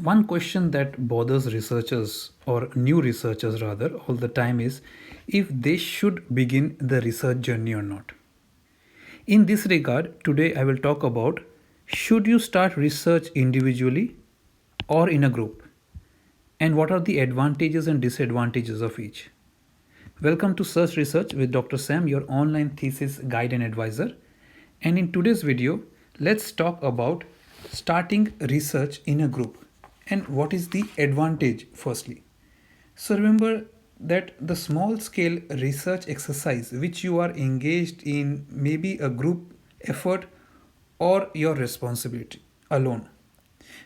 One question that bothers researchers, or new researchers rather, all the time is if they should begin the research journey or not. In this regard, today I will talk about should you start research individually or in a group, and what are the advantages and disadvantages of each. Welcome to Search Research with Dr. Sam, your online thesis guide and advisor. And in today's video, let's talk about starting research in a group and what is the advantage firstly. So remember that the small scale research exercise which you are engaged in may be a group effort or your responsibility alone.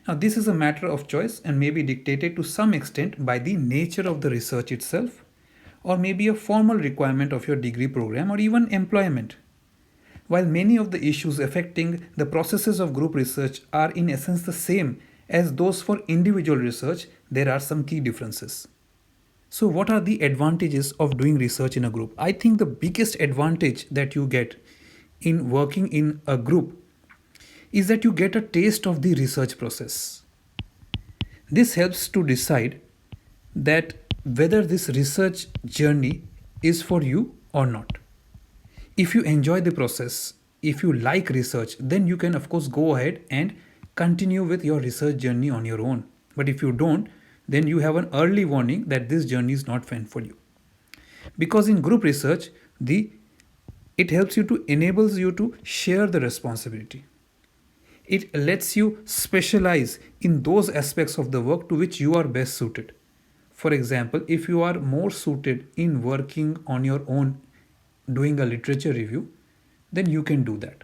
Now, this is a matter of choice and may be dictated to some extent by the nature of the research itself, or maybe a formal requirement of your degree program or even employment. While many of the issues affecting the processes of group research are in essence the same as those for individual research, there are some key differences. So, what are the advantages of doing research in a group? I think the biggest advantage that you get in working in a group is that you get a taste of the research process. This helps to decide that whether this research journey is for you or not. If you enjoy the process, if you like research, then you can, of course, go ahead and continue with your research journey on your own. But if you don't, then you have an early warning that this journey is not meant for you. Because in group research, it helps you to enables you to share the responsibility. It lets you specialize in those aspects of the work to which you are best suited. For example, if you are more suited in working on your own, doing a literature review, then you can do that.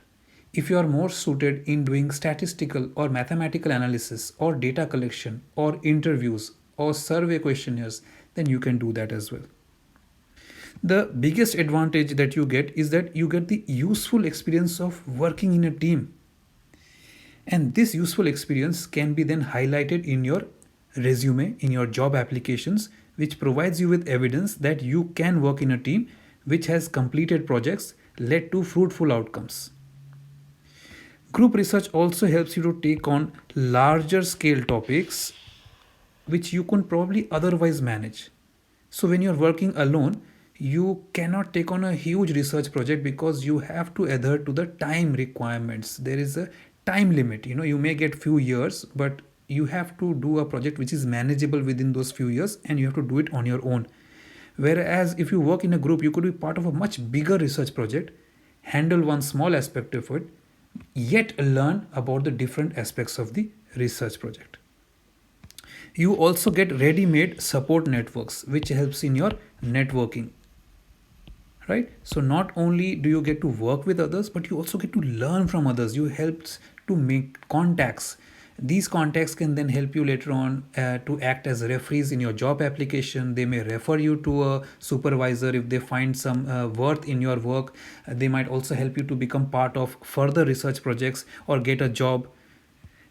If you are more suited in doing statistical or mathematical analysis or data collection or interviews or survey questionnaires, then you can do that as well. The biggest advantage that you get is that you get the useful experience of working in a team. And this useful experience can be then highlighted in your resume, in your job applications, which provides you with evidence that you can work in a team which has completed projects led to fruitful outcomes. Group research also helps you to take on larger scale topics which you can probably otherwise manage. So when you're working alone, you cannot take on a huge research project because you have to adhere to the time requirements. There is a time limit. You may get few years, but you have to do a project which is manageable within those few years and you have to do it on your own. Whereas if you work in a group, you could be part of a much bigger research project, handle one small aspect of it, yet learn about the different aspects of the research project. You also get ready-made support networks, which helps in your networking. Right? So not only do you get to work with others, but you also get to learn from others. You help to make contacts. These contacts can then help you later on to act as referees in your job application. They may refer you to a supervisor if they find some worth in your work. They might also help you to become part of further research projects or get a job.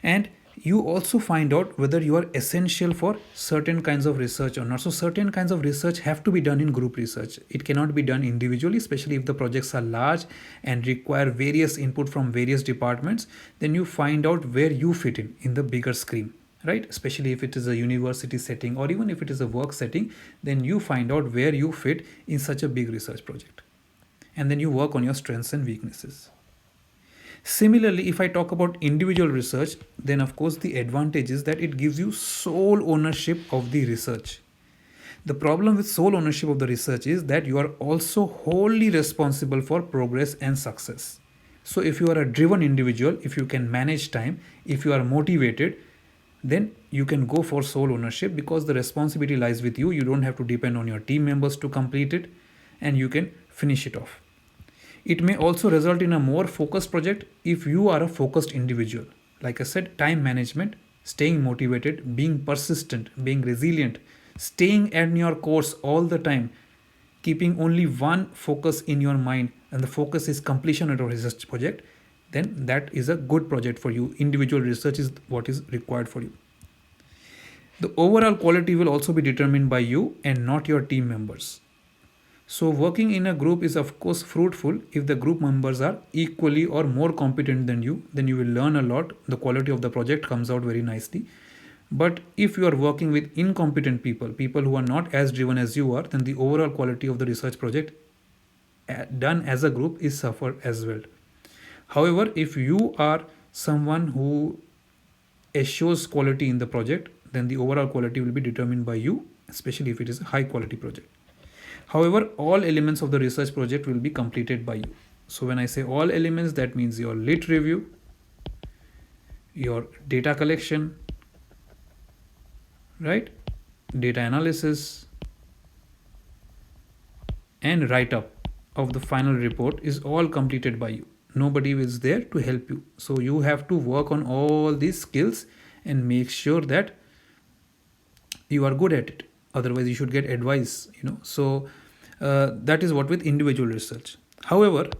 And you also find out whether you are essential for certain kinds of research or not. So certain kinds of research have to be done in group research. It cannot be done individually, especially if the projects are large and require various input from various departments. Then you find out where you fit in the bigger scheme, right? Especially if it is a university setting or even if it is a work setting, then you find out where you fit in such a big research project. And then you work on your strengths and weaknesses. Similarly, if I talk about individual research, then of course the advantage is that it gives you sole ownership of the research. The problem with sole ownership of the research is that you are also wholly responsible for progress and success. So if you are a driven individual, if you can manage time, if you are motivated, then you can go for sole ownership because the responsibility lies with you. You don't have to depend on your team members to complete it and you can finish it off. It may also result in a more focused project if you are a focused individual. Like I said, time management, staying motivated, being persistent, being resilient, staying in your course all the time, keeping only one focus in your mind, and the focus is completion of a research project, then that is a good project for you. Individual research is what is required for you. The overall quality will also be determined by you and not your team members. So working in a group is of course fruitful if the group members are equally or more competent than you. Then you will learn a lot. The quality of the project comes out very nicely. But if you are working with incompetent people, people who are not as driven as you are, then the overall quality of the research project done as a group is suffered as well. However, if you are someone who assures quality in the project, then the overall quality will be determined by you, especially if it is a high quality project. However, all elements of the research project will be completed by you. So when I say all elements, that means your lit review, your data collection, right? Data analysis and write up of the final report is all completed by you. Nobody is there to help you. So you have to work on all these skills and make sure that you are good at it. Otherwise, you should get advice, So that is what with individual research. However,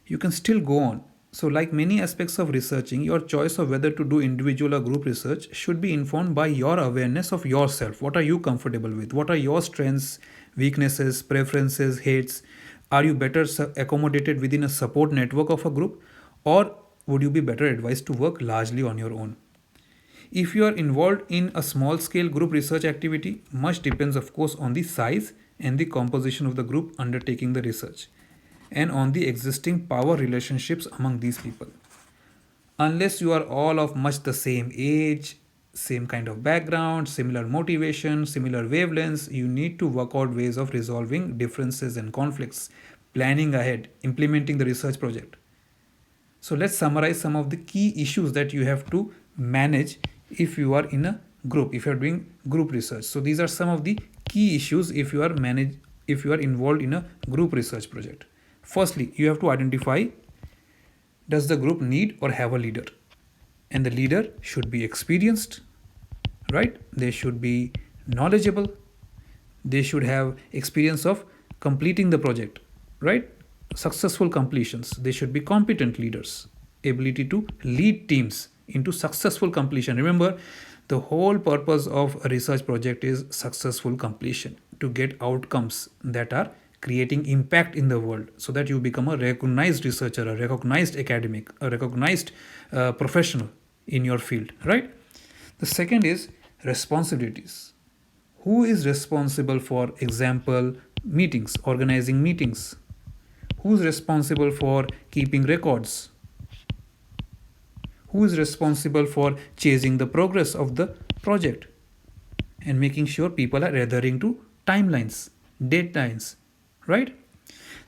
you can still go on. So, like many aspects of researching, your choice of whether to do individual or group research should be informed by your awareness of yourself. What are you comfortable with? What are your strengths, weaknesses, preferences, hates? Are you better accommodated within a support network of a group, or would you be better advised to work largely on your own? If you are involved in a small scale group research activity, much depends, of course, on the size and the composition of the group undertaking the research and on the existing power relationships among these people. Unless you are all of much the same age, same kind of background, similar motivation, similar wavelengths, you need to work out ways of resolving differences and conflicts, planning ahead, implementing the research project. So let's summarize some of the key issues that you have to manage if you are in a group, if you are doing group research. So these are some of the key issues if you are involved in a group research project. Firstly, you have to identify, does the group need or have a leader? And the leader should be experienced, right? They should be knowledgeable. They should have experience of completing the project, right? Successful completions. They should be competent leaders, ability to lead teams into successful completion. Remember, the whole purpose of a research project is successful completion, to get outcomes that are creating impact in the world, so that you become a recognized researcher, a recognized academic, a recognized professional in your field, right? The second is responsibilities. Who is responsible for example meetings, organizing meetings? Who is responsible for keeping records? Who is responsible for chasing the progress of the project and making sure people are adhering to timelines, deadlines, right?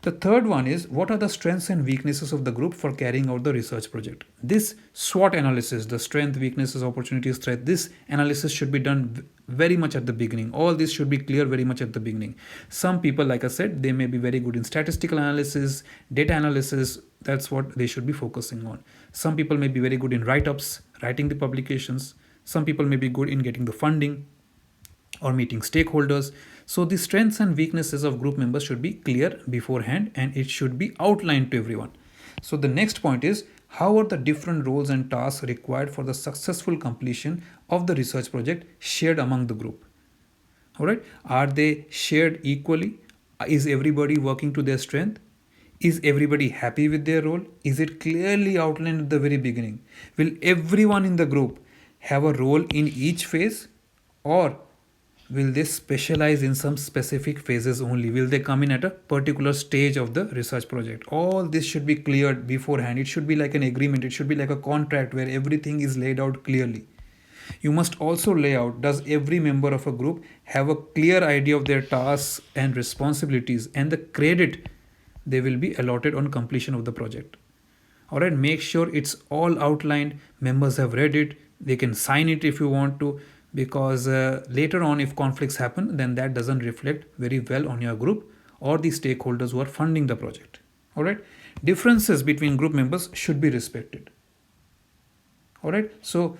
The third one is, what are the strengths and weaknesses of the group for carrying out the research project? This SWOT analysis, the strength, weaknesses, opportunities, threat, this analysis should be done very much at the beginning. All this should be clear very much at the beginning. Some people, like I said, they may be very good in statistical analysis, data analysis. That's what they should be focusing on. Some people may be very good in write-ups, writing the publications. Some people may be good in getting the funding or meeting stakeholders. So the strengths and weaknesses of group members should be clear beforehand, and it should be outlined to everyone. So the next point is, how are the different roles and tasks required for the successful completion of the research project shared among the group? All right, are they shared equally? Is everybody working to their strength? Is everybody happy with their role? Is it clearly outlined at the very beginning? Will everyone in the group have a role in each phase, or will they specialize in some specific phases only? Will they come in at a particular stage of the research project? All this should be cleared beforehand. It should be like an agreement. It should be like a contract where everything is laid out clearly. You must also lay out, does every member of a group have a clear idea of their tasks and responsibilities and the credit they will be allotted on completion of the project? All right, make sure it's all outlined. Members have read it. They can sign it if you want to, because later on, if conflicts happen, then that doesn't reflect very well on your group or the stakeholders who are funding the project. All right, differences between group members should be respected. All right, so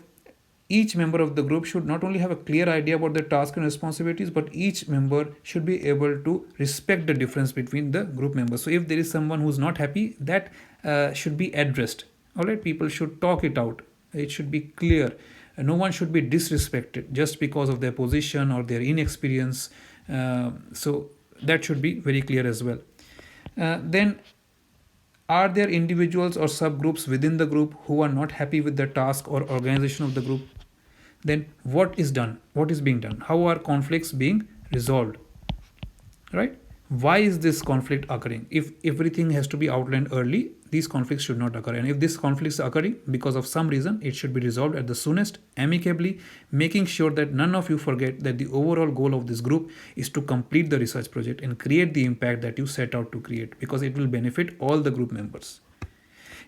each member of the group should not only have a clear idea about their tasks and responsibilities, but each member should be able to respect the difference between the group members. So if there is someone who's not happy, that should be addressed. All right, people should talk it out. It should be clear. No one should be disrespected just because of their position or their inexperience. So that should be very clear as well. Then, are there individuals or subgroups within the group who are not happy with the task or organization of the group? then what is done, what is being done, how are conflicts being resolved, right? Why is this conflict occurring? If everything has to be outlined early, these conflicts should not occur. And if this conflict is occurring because of some reason, it should be resolved at the soonest, amicably, making sure that none of you forget that the overall goal of this group is to complete the research project and create the impact that you set out to create, because it will benefit all the group members.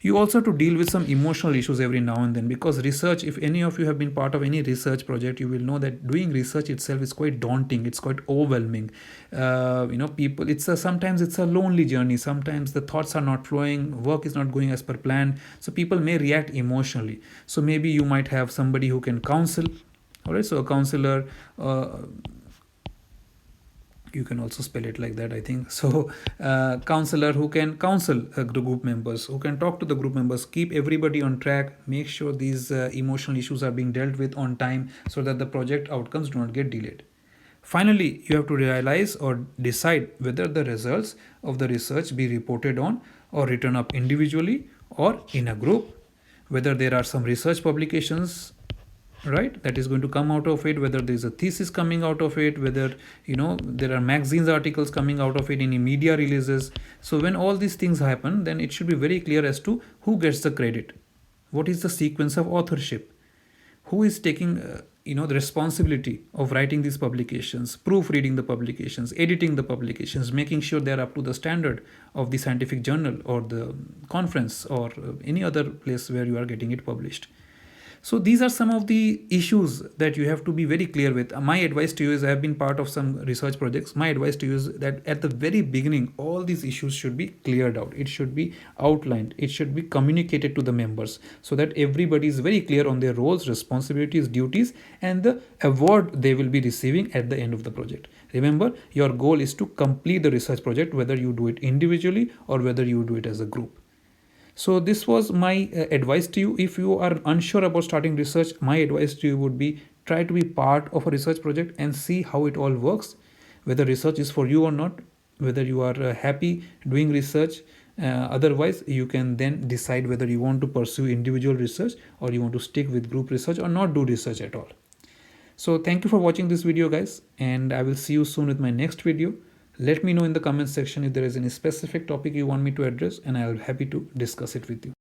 You also have to deal with some emotional issues every now and then, because research, if any of you have been part of any research project, you will know that doing research itself is quite daunting, it's quite overwhelming. People, sometimes it's a lonely journey, sometimes the thoughts are not flowing, work is not going as per plan, so people may react emotionally. So maybe you might have somebody who can counsel. All right, so a counselor, you can also spell it like that, I think so. Counselor who can counsel the group members, who can talk to the group members, keep everybody on track, make sure these emotional issues are being dealt with on time, so that the project outcomes do not get delayed. Finally, you have to realize or decide whether the results of the research be reported on or written up individually or in a group, whether there are some research publications, right, that is going to come out of it, whether there is a thesis coming out of it, whether there are magazines articles coming out of it, any media releases. So when all these things happen, then it should be very clear as to who gets the credit, what is the sequence of authorship, who is taking the responsibility of writing these publications, proofreading the publications, editing the publications, making sure they are up to the standard of the scientific journal or the conference or any other place where you are getting it published. So these are some of the issues that you have to be very clear with. My advice to you is, I have been part of some research projects. My advice to you is that at the very beginning, all these issues should be cleared out. It should be outlined. It should be communicated to the members, so that everybody is very clear on their roles, responsibilities, duties, and the award they will be receiving at the end of the project. Remember, your goal is to complete the research project, whether you do it individually or whether you do it as a group. So this was my advice to you. If you are unsure about starting research, my advice to you would be, try to be part of a research project and see how it all works, whether research is for you or not, whether you are happy doing research. Otherwise, you can then decide whether you want to pursue individual research or you want to stick with group research or not do research at all. So thank you for watching this video, guys, and I will see you soon with my next video. Let me know in the comment section if there is any specific topic you want me to address, and I will be happy to discuss it with you.